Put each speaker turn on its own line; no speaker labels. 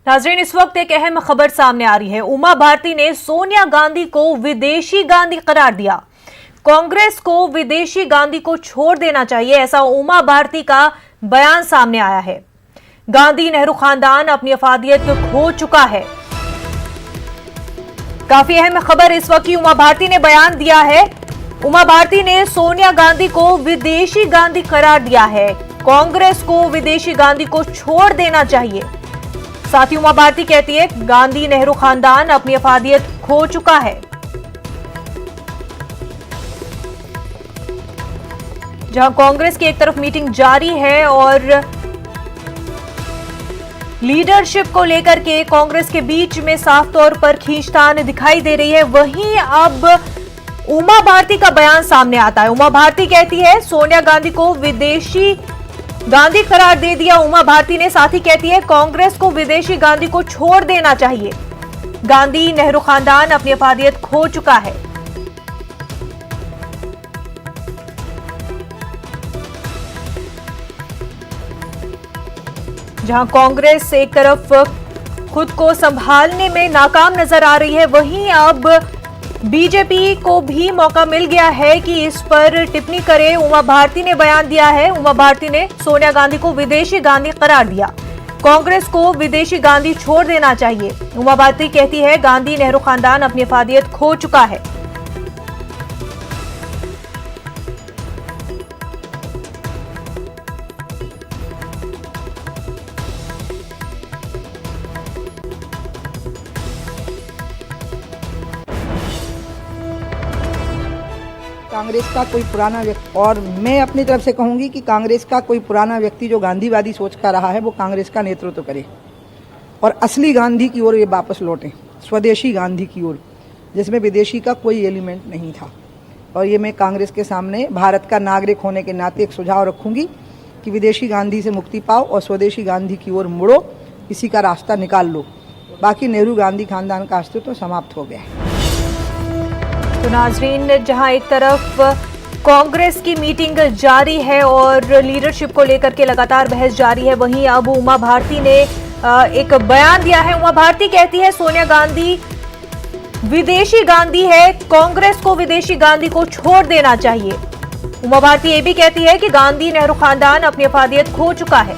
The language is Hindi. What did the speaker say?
नाज़रीन, इस वक्त एक अहम खबर सामने आ रही है। उमा भारती ने सोनिया गांधी को विदेशी गांधी करार दिया। कांग्रेस को विदेशी गांधी को छोड़ देना चाहिए, ऐसा उमा भारती का बयान सामने आया है। गांधी नेहरू खानदान अपनी अफादियत खो चुका है। काफी अहम खबर इस वक्त की उमा भारती ने बयान दिया है। उमा भारती ने सोनिया गांधी को विदेशी गांधी करार दिया है। कांग्रेस को विदेशी गांधी को छोड़ देना चाहिए। साथ ही उमा भारती कहती है, गांधी नेहरू खानदान अपनी अफादियत खो चुका है। जहां कांग्रेस की एक तरफ मीटिंग जारी है और लीडरशिप को लेकर के कांग्रेस के बीच में साफ तौर पर खींचतान दिखाई दे रही है, वहीं अब उमा भारती का बयान सामने आता है। उमा भारती कहती है, सोनिया गांधी को विदेशी गांधी करार दे दिया उमा भारती ने। साथ ही कहती है, कांग्रेस को विदेशी गांधी को छोड़ देना चाहिए। गांधी नेहरू खानदान अपनी अफादियत खो चुका है। जहां कांग्रेस एक तरफ खुद को संभालने में नाकाम नजर आ रही है, वहीं अब बीजेपी को भी मौका मिल गया है कि इस पर टिप्पणी करे। उमा भारती ने बयान दिया है। उमा भारती ने सोनिया गांधी को विदेशी गांधी करार दिया। कांग्रेस को विदेशी गांधी छोड़ देना चाहिए। उमा भारती कहती है, गांधी नेहरू खानदान अपनी अफादियत खो चुका है।
कांग्रेस का कोई पुराना व्यक्ति, और मैं अपनी तरफ से कहूंगी कि कांग्रेस का कोई पुराना व्यक्ति जो गांधीवादी सोच का रहा है, वो कांग्रेस का नेतृत्व करे और असली गांधी की ओर ये वापस लौटे, स्वदेशी गांधी की ओर, जिसमें विदेशी का कोई एलिमेंट नहीं था। और ये मैं कांग्रेस के सामने भारत का नागरिक होने के नाते एक सुझाव रखूंगी कि विदेशी गांधी से मुक्ति पाओ और स्वदेशी गांधी की ओर मुड़ो, इसी का रास्ता निकाल लो। बाकी नेहरू गांधी खानदान का अस्तित्व तो समाप्त हो गया है।
तो नाजरीन, जहां एक तरफ कांग्रेस की मीटिंग जारी है और लीडरशिप को लेकर के लगातार बहस जारी है, वहीं अब उमा भारती ने एक बयान दिया है। उमा भारती कहती है, सोनिया गांधी विदेशी गांधी है, कांग्रेस को विदेशी गांधी को छोड़ देना चाहिए। उमा भारती ये भी कहती है कि गांधी नेहरू खानदान अपनी अफादियत खो चुका है।